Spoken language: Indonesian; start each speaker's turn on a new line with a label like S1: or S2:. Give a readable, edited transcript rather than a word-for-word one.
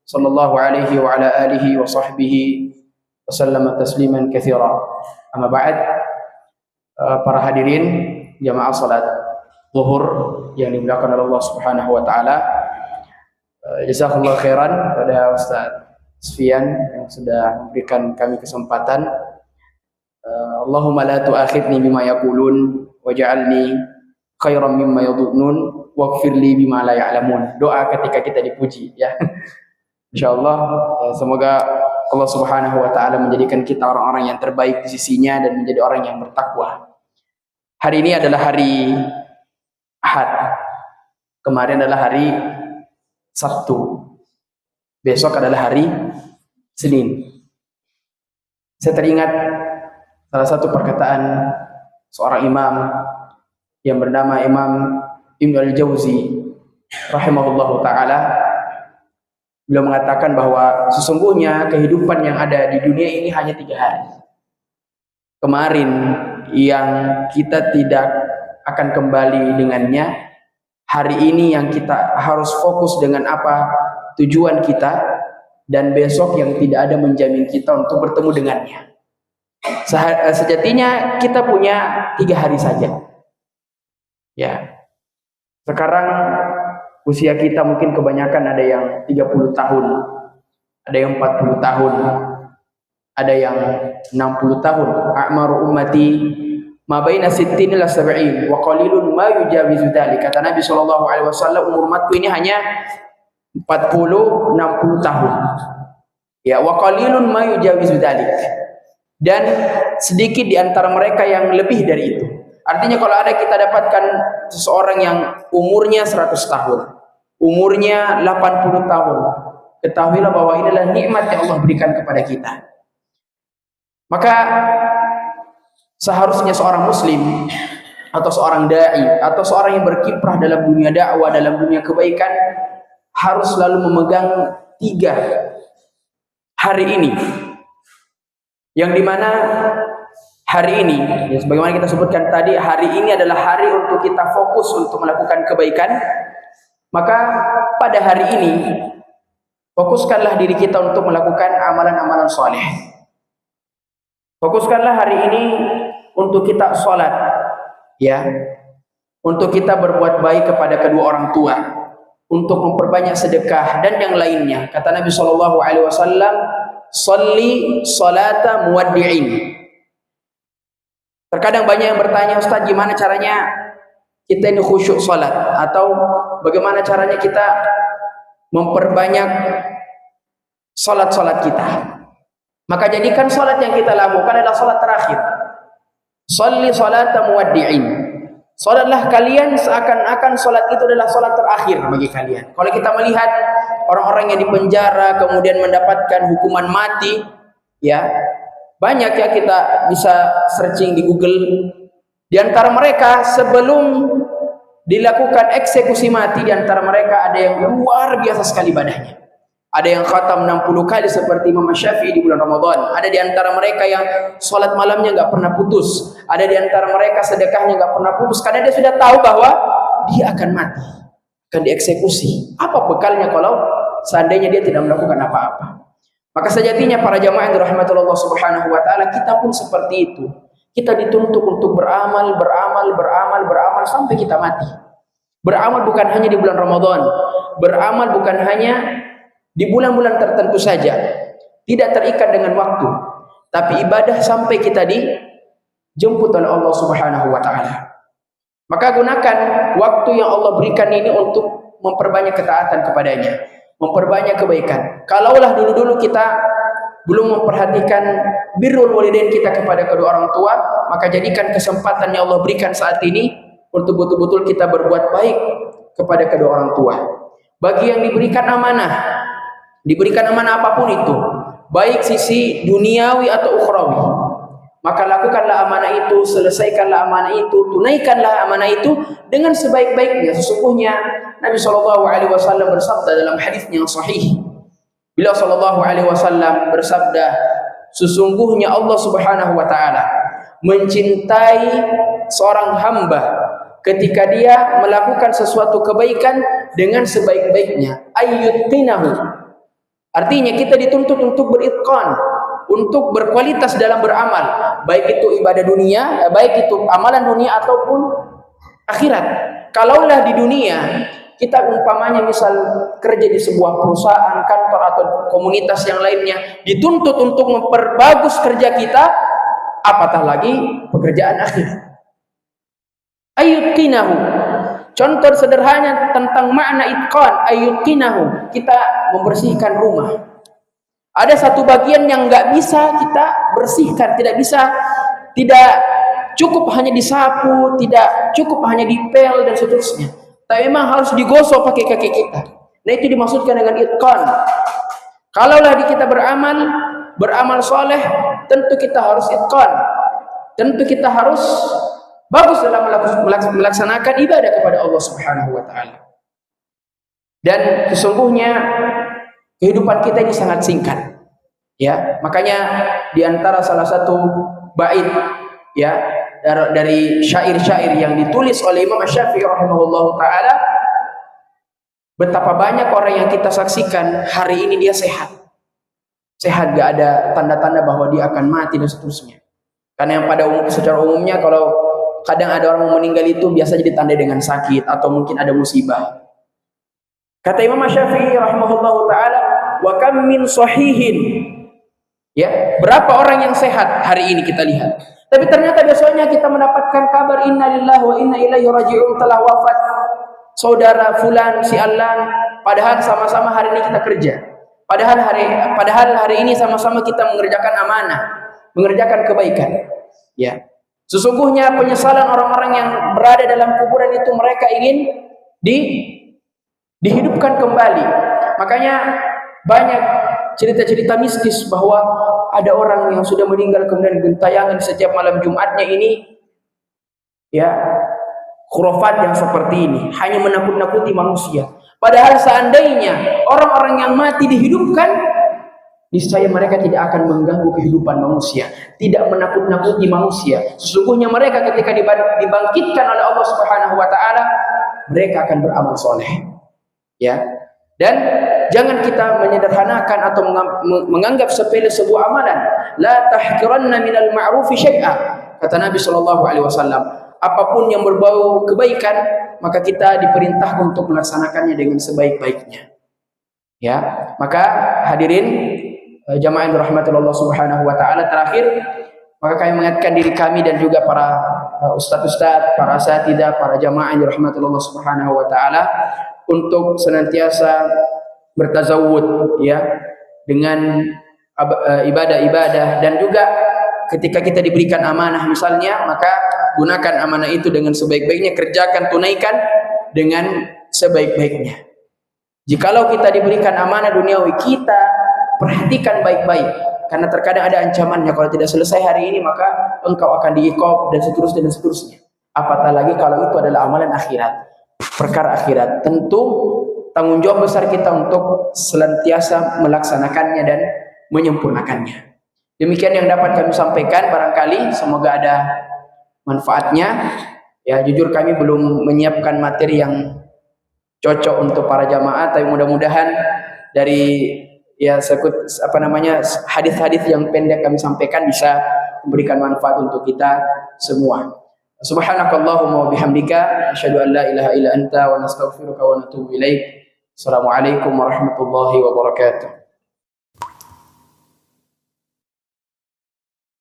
S1: sallallahu alaihi wa ala alihi wa sahbihi wa sallama tasliman katsira. Amma ba'd, para hadirin jamaah salat zuhur yang dimuliakan oleh Allah Subhanahu wa taala. Jazakallahu khairan pada Ustaz Sufyan yang sudah memberikan kami kesempatan. Allahumma la tu'akhidni bima yaqulun waj'alni khairan mimma yadhunnun waghfirli bima la ya'lamun. Doa ketika kita dipuji, ya. Insyaallah semoga Allah Subhanahu wa taala menjadikan kita orang-orang yang terbaik di sisinya dan menjadi orang yang bertakwa. Hari ini adalah hari Ahad. Kemarin adalah hari Sabtu. Besok adalah hari Senin. Saya teringat salah satu perkataan seorang imam yang bernama Imam Ibnu Al-Jauzi rahimahullahu taala. Beliau mengatakan bahwa sesungguhnya kehidupan yang ada di dunia ini hanya 3 hari. Kemarin yang kita tidak akan kembali dengannya, hari ini yang kita harus fokus dengan apa tujuan kita, dan besok yang tidak ada menjamin kita untuk bertemu dengannya. Sejatinya kita punya 3 hari saja. Ya. Sekarang usia kita mungkin kebanyakan ada yang 30 tahun, ada yang 40 tahun, ada yang 60 tahun. A'maru ummati ma baina 60 ila 70 wa qalilun ma yujawizu dzalik. Kata Nabi sallallahu alaihi wasallam, umur umatku ini hanya 40 60 tahun. Ya, wa qalilun ma yujawizu dzalik. Dan sedikit di antara mereka yang lebih dari itu. Artinya kalau ada kita dapatkan seseorang yang umurnya 100 tahun, umurnya 80 tahun, ketahuilah bahwa inilah nikmat yang Allah berikan kepada kita. Maka seharusnya seorang muslim atau seorang dai atau seorang yang berkiprah dalam dunia dakwah, dalam dunia kebaikan, harus selalu memegang 3 hari ini, yang dimana hari ini, ya, sebagaimana kita sebutkan tadi, hari ini adalah hari untuk kita fokus untuk melakukan kebaikan. Maka pada hari ini fokuskanlah diri kita untuk melakukan amalan-amalan soleh. Fokuskanlah hari ini untuk kita sholat, ya, untuk kita berbuat baik kepada kedua orang tua, untuk memperbanyak sedekah dan yang lainnya. Kata Nabi Shallallahu Alaihi Wasallam, "Sholli sholata muwaddi'in." Terkadang banyak yang bertanya, Ustaz, gimana caranya kita ini khusyuk sholat, atau bagaimana caranya kita memperbanyak sholat-sholat kita? Maka jadikan sholat yang kita lakukan adalah sholat terakhir. Sholli sholata muwaddi'in. Sholatlah kalian seakan-akan sholat itu adalah sholat terakhir bagi kalian. Kalau kita melihat orang-orang yang dipenjara kemudian mendapatkan hukuman mati, ya, banyak ya kita bisa searching di Google. Di antara mereka sebelum dilakukan eksekusi mati, di antara mereka ada yang luar biasa sekali ibadahnya. Ada yang khatam 60 kali seperti Imam Syafi'i di bulan Ramadan. Ada di antara mereka yang sholat malamnya nggak pernah putus. Ada di antara mereka sedekahnya nggak pernah putus, karena dia sudah tahu bahwa dia akan mati, akan dieksekusi. Apa bekalnya kalau seandainya dia tidak melakukan apa-apa? Maka sejatinya para jamaah yang dirahmati Allah Subhanahu wa taala, kita pun seperti itu. Kita dituntut untuk beramal sampai kita mati. Beramal bukan hanya di bulan Ramadan, beramal bukan hanya di bulan-bulan tertentu saja, tidak terikat dengan waktu, tapi ibadah sampai kita dijemput oleh Allah Subhanahu wa taala. Maka gunakan waktu yang Allah berikan ini untuk memperbanyak ketaatan kepadanya, memperbanyak kebaikan. Kalaulah dulu-dulu kita belum memperhatikan birrul walidain kita kepada kedua orang tua, maka jadikan kesempatan yang Allah berikan saat ini untuk betul-betul kita berbuat baik kepada kedua orang tua. Bagi yang diberikan amanah apapun itu, baik sisi duniawi atau ukhrawi, maka lakukanlah amanah itu, selesaikanlah amanah itu, tunaikanlah amanah itu dengan sebaik-baiknya. Sesungguhnya Nabi Shallallahu Alaihi Wasallam bersabda dalam hadisnya yang sahih. Beliau Shallallahu Alaihi Wasallam bersabda, sesungguhnya Allah Subhanahu Wa Taala mencintai seorang hamba ketika dia melakukan sesuatu kebaikan dengan sebaik-baiknya. Ayyutinahu, Artinya kita dituntut untuk beritqan, untuk berkualitas dalam beramal, baik itu ibadah dunia, baik itu amalan dunia ataupun akhirat. Kalaulah di dunia kita umpamanya misal kerja di sebuah perusahaan, kantor atau komunitas yang lainnya, dituntut untuk memperbagus kerja kita, apatah lagi pekerjaan akhir. Ayyutqinahu. Contoh sederhana tentang makna itqan, ayyutqinahu, kita membersihkan rumah. Ada satu bagian yang nggak bisa kita bersihkan, tidak cukup hanya disapu, tidak cukup hanya dipel dan seterusnya. Tapi memang harus digosok pakai kaki kita. Nah, itu dimaksudkan dengan itqan. Kalaulah kita beramal soleh, tentu kita harus itqan. Tentu kita harus bagus dalam melaksanakan ibadah kepada Allah Subhanahu wa taala. Dan sesungguhnya kehidupan kita ini sangat singkat. Ya, makanya di antara salah satu bait ya dari syair-syair yang ditulis oleh Imam Syafi'i rahimahullahu taala, betapa banyak orang yang kita saksikan hari ini dia sehat. Sehat, gak ada tanda-tanda bahwa dia akan mati dan seterusnya. Karena yang secara umumnya kalau kadang ada orang mau meninggal itu biasanya ditandai dengan sakit atau mungkin ada musibah. Kata Imam Syafi'i rahimahullahu taala, wa kam min sahihin. Ya, berapa orang yang sehat hari ini kita lihat. Tapi ternyata besoknya kita mendapatkan kabar innalillahi wa inna ilaihi raji'un, telah wafat saudara fulan si Alan, padahal sama-sama hari ini kita kerja. Padahal hari ini sama-sama kita mengerjakan amanah, mengerjakan kebaikan. Ya. Sesungguhnya penyesalan orang-orang yang berada dalam kuburan itu mereka ingin dihidupkan kembali. Makanya banyak cerita-cerita mistis bahwa ada orang yang sudah meninggal kemudian gentayangan setiap malam Jumatnya ini, ya, khurafat yang seperti ini hanya menakut-nakuti manusia. Padahal seandainya orang-orang yang mati dihidupkan, niscaya mereka tidak akan mengganggu kehidupan manusia, tidak menakut-nakuti manusia. Sesungguhnya mereka ketika dibangkitkan oleh Allah Subhanahu wa taala, mereka akan beramal soleh. Ya. Dan jangan kita menyederhanakan atau menganggap sepele sebuah amalan. La tahqiranna minal ma'rufi syai'a. Kata Nabi sallallahu alaihi wasallam, apapun yang berbau kebaikan, maka kita diperintah untuk melaksanakannya dengan sebaik-baiknya. Ya, maka hadirin jamaah yang dirahmati Allah Subhanahu wa taala, terakhir maka kami mengingatkan diri kami dan juga para ustaz-ustaz, para asatidzah, para jamaah yang dirahmati Allah Subhanahu wa taala untuk senantiasa bertazawud ya dengan ibadah-ibadah, dan juga ketika kita diberikan amanah misalnya, maka gunakan amanah itu dengan sebaik-baiknya, kerjakan, tunaikan dengan sebaik-baiknya. Jikalau kita diberikan amanah duniawi, kita perhatikan baik-baik, karena terkadang ada ancamannya. Kalau tidak selesai hari ini, maka engkau akan diiqab dan seterusnya dan seterusnya. Apatah lagi kalau itu adalah amalan akhirat, perkara akhirat. Tentu tanggung jawab besar kita untuk senantiasa melaksanakannya dan menyempurnakannya. Demikian yang dapat kami sampaikan, barangkali semoga ada manfaatnya. Ya, jujur kami belum menyiapkan materi yang cocok untuk para jamaah, tapi mudah-mudahan dari hadis-hadis yang pendek kami sampaikan bisa memberikan manfaat untuk kita semua. Subhanakallahumma wa bihamdika asyhadu an la ilaha illa anta wa nastaghfiruka wa natubu ilaik. Assalamualaikum warahmatullahi wabarakatuh.